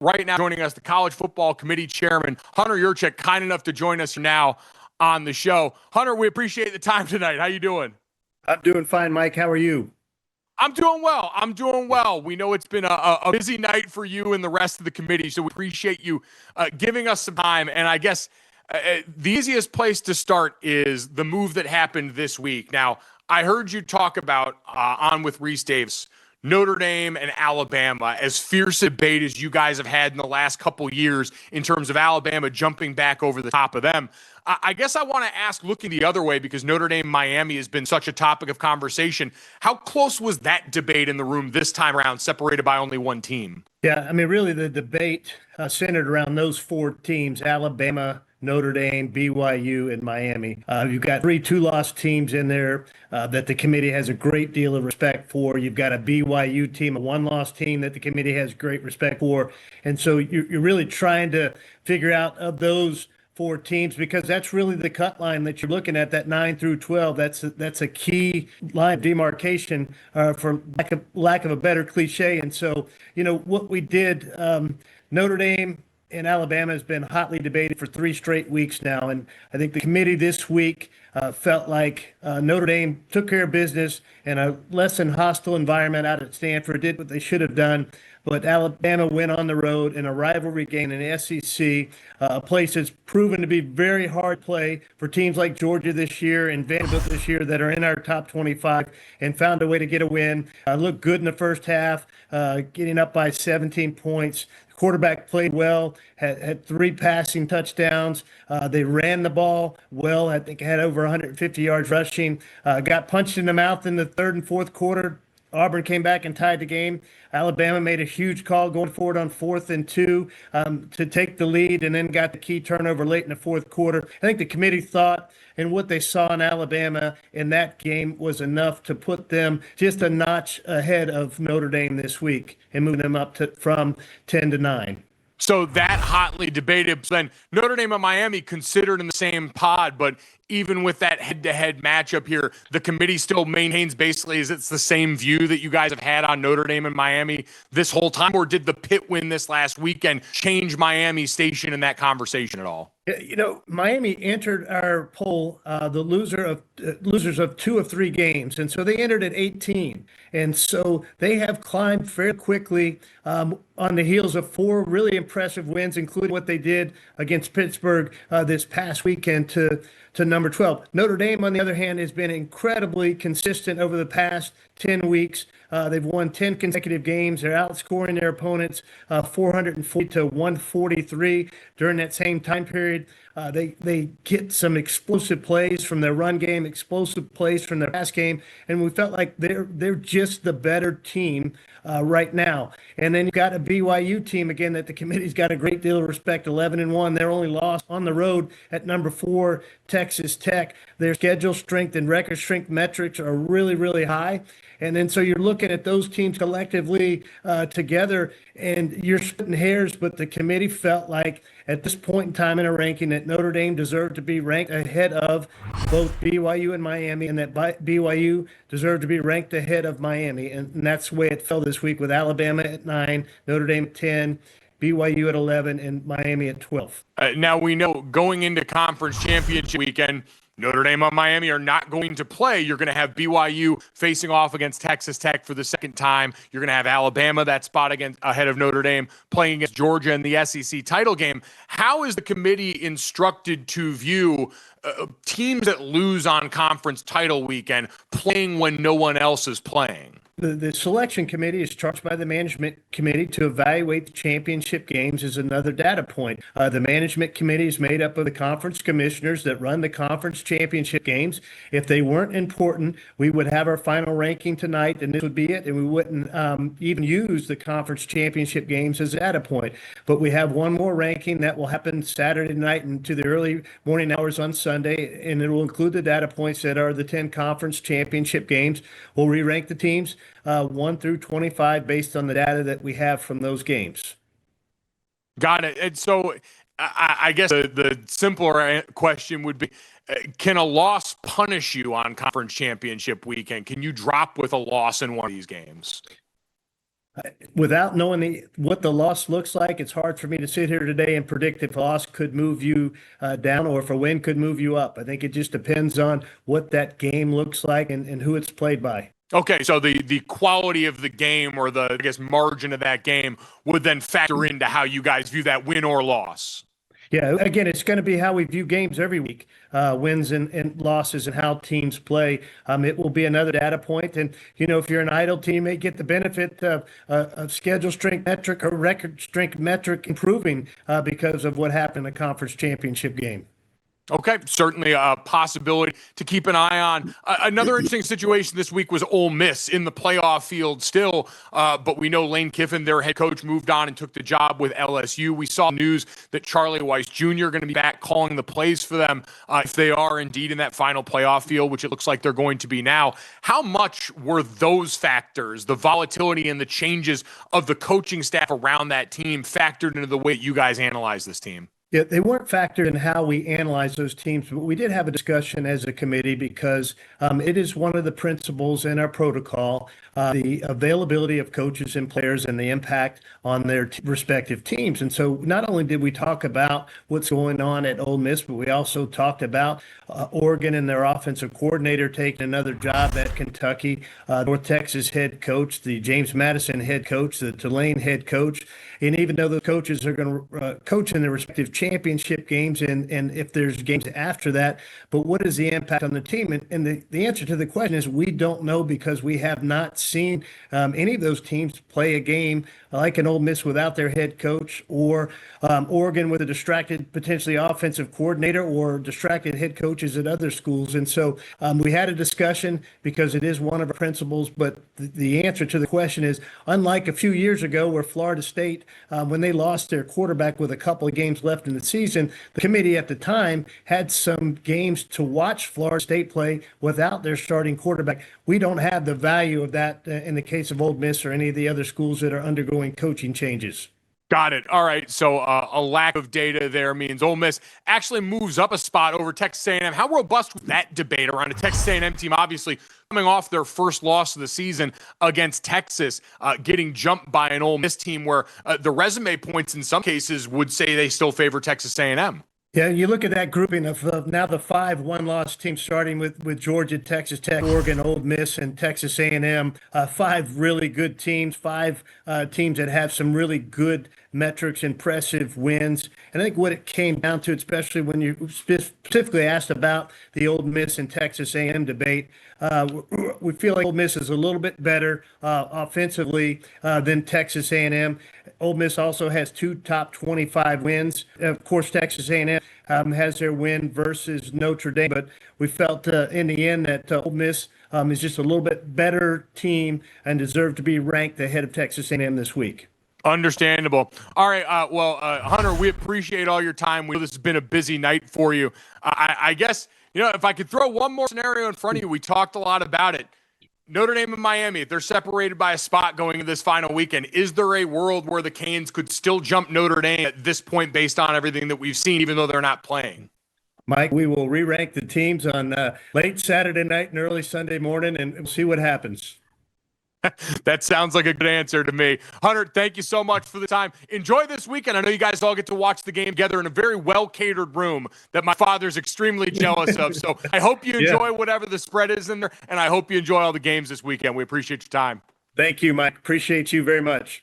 right now joining us, the College Football Committee Chairman, Hunter Yurachek, kind enough to join us now on the show. Hunter, we appreciate the time tonight. How you doing? I'm doing fine, Mike. How are you? I'm doing well. We know it's been a busy night for you and the rest of the committee, so we appreciate you giving us some time. And I guess the easiest place to start is the move that happened this week. Now, I heard you talk about on with Reese Davis, Notre Dame and Alabama, as fierce a debate as you guys have had in the last couple years in terms of Alabama jumping back over the top of them. I guess I want to ask, looking the other way, because Notre Dame Miami has been such a topic of conversation, how close was that debate in the room this time around, separated by only one team? Yeah, I mean, really, the debate centered around those four teams: Alabama, Notre Dame, BYU, and Miami. You've got three two-loss teams in there that the committee has a great deal of respect for. You've got a BYU team, a one-loss team that the committee has great respect for. And so you're really trying to figure out of those four teams, because that's really the cut line that you're looking at, that 9 through 12. That's a key line of demarcation, for lack of a better cliche. And so, what we did, Notre Dame and Alabama has been hotly debated for 3 straight weeks now. And I think the committee this week felt like Notre Dame took care of business in a less than hostile environment out at Stanford, did what they should have done. But Alabama went on the road in a rivalry game in the SEC, a place that's proven to be very hard play for teams like Georgia this year and Vanderbilt this year that are in our top 25, and found a way to get a win. Looked good in the first half, getting up by 17 points. Quarterback played well, had 3 passing touchdowns. They ran the ball well. I think had over 150 yards rushing. Got punched in the mouth in the third and fourth quarter. Auburn came back and tied the game. Alabama made a huge call going forward on 4th and 2 to take the lead, and then got the key turnover late in the fourth quarter. I think the committee thought, and what they saw in Alabama in that game was enough to put them just a notch ahead of Notre Dame this week and move them up from 10 to 9. So that hotly debated, then Notre Dame and Miami considered in the same pod, but even with that head-to-head matchup here, the committee still maintains basically is it's the same view that you guys have had on Notre Dame and Miami this whole time, or did the Pitt win this last weekend change Miami's station in that conversation at all? Miami entered our poll the losers of 2 of 3 games, and so they entered at 18, and so they have climbed very quickly on the heels of 4 really impressive wins, including what they did against Pittsburgh this past weekend to number 12. Notre Dame, on the other hand, has been incredibly consistent over the past 10 weeks. They've won 10 consecutive games. They're outscoring their opponents 440 to 143 during that same time period. They get some explosive plays from their run game, explosive plays from their pass game, and we felt like they're just the better team right now. And then you've got a BYU team, again, that the committee's got a great deal of respect, 11-1. Their only loss on the road at number 4, Texas Tech. Their schedule strength and record strength metrics are really, really high. And then so you're looking at those teams collectively together, and you're splitting hairs, but the committee felt like at this point in time in a ranking that Notre Dame deserved to be ranked ahead of both BYU and Miami, and that BYU deserved to be ranked ahead of Miami. And that's the way it fell this week, with Alabama at 9, Notre Dame at 10, BYU at 11, and Miami at 12. Now we know going into conference championship weekend, Notre Dame and Miami are not going to play. You're going to have BYU facing off against Texas Tech for the second time. You're going to have Alabama, that spot ahead of Notre Dame, playing against Georgia in the SEC title game. How is the committee instructed to view teams that lose on conference title weekend playing when no one else is playing? The selection committee is charged by the management committee to evaluate the championship games as another data point. The management committee is made up of the conference commissioners that run the conference championship games. If they weren't important, we would have our final ranking tonight, and this would be it, and we wouldn't even use the conference championship games as a data point. But we have one more ranking that will happen Saturday night into the early morning hours on Sunday, and it will include the data points that are the 10 conference championship games. We'll re-rank the teams 1 through 25 based on the data that we have from those games. Got it. And so I guess the simpler question would be, can a loss punish you on conference championship weekend? Can you drop with a loss in one of these games? Without knowing what the loss looks like, it's hard for me to sit here today and predict if a loss could move you down or if a win could move you up. I think it just depends on what that game looks like and who it's played by. Okay, so the quality of the game or the, I guess, margin of that game would then factor into how you guys view that win or loss. Yeah, again, it's going to be how we view games every week, wins and losses and how teams play. It will be another data point. And, if you're an idle team, you may get the benefit of schedule strength metric or record strength metric improving because of what happened in the conference championship game. Okay, certainly a possibility to keep an eye on. Another interesting situation this week was Ole Miss in the playoff field still, but we know Lane Kiffin, their head coach, moved on and took the job with LSU. We saw news that Charlie Weiss Jr. going to be back calling the plays for them if they are indeed in that final playoff field, which it looks like they're going to be now. How much were those factors, the volatility and the changes of the coaching staff around that team, factored into the way you guys analyze this team? Yeah, they weren't factored in how we analyze those teams, but we did have a discussion as a committee because it is one of the principles in our protocol, the availability of coaches and players and the impact on their respective teams. And so not only did we talk about what's going on at Ole Miss, but we also talked about Oregon and their offensive coordinator taking another job at Kentucky, North Texas head coach, the James Madison head coach, the Tulane head coach. And even though the coaches are going to coach in their respective championship games and if there's games after that, but what is the impact on the team? And the answer to the question is we don't know because we have not seen any of those teams play a game like an Ole Miss without their head coach or Oregon with a distracted, potentially offensive coordinator or distracted head coaches at other schools. And so we had a discussion because it is one of our principles, but the answer to the question is unlike a few years ago where Florida State, when they lost their quarterback with a couple of games left in the season, the committee at the time had some games to watch Florida State play without their starting quarterback. We don't have the value of that in the case of Ole Miss or any of the other schools that are undergoing coaching changes. Got it. All right. So a lack of data there means Ole Miss actually moves up a spot over Texas A&M. How robust was that debate around a Texas A&M team, obviously coming off their first loss of the season against Texas, getting jumped by an Ole Miss team where the resume points in some cases would say they still favor Texas A&M? Yeah, you look at that grouping of now the 5 one-loss teams, starting with Georgia, Texas Tech, Oregon, Ole Miss, and Texas A&M. 5 really good teams, 5 teams that have some really good metrics, impressive wins. And I think what it came down to, especially when you specifically asked about the Ole Miss and Texas A&M debate, we feel like Ole Miss is a little bit better offensively than Texas A&M. Ole Miss also has 2 top 25 wins. Of course, Texas A&M has their win versus Notre Dame, but we felt in the end that Ole Miss is just a little bit better team and deserved to be ranked ahead of Texas A&M this week. Understandable. All right. Hunter, we appreciate all your time. We know this has been a busy night for you. I guess, if I could throw one more scenario in front of you, we talked a lot about it. Notre Dame and Miami, if they're separated by a spot going into this final weekend, is there a world where the Canes could still jump Notre Dame at this point based on everything that we've seen, even though they're not playing? Mike, we will re-rank the teams on late Saturday night and early Sunday morning and see what happens. That sounds like a good answer to me. Hunter, thank you so much for the time. Enjoy this weekend. I know you guys all get to watch the game together in a very well-catered room that my father's extremely jealous of. So I hope you enjoy whatever the spread is in there, and I hope you enjoy all the games this weekend. We appreciate your time. Thank you, Mike. Appreciate you very much.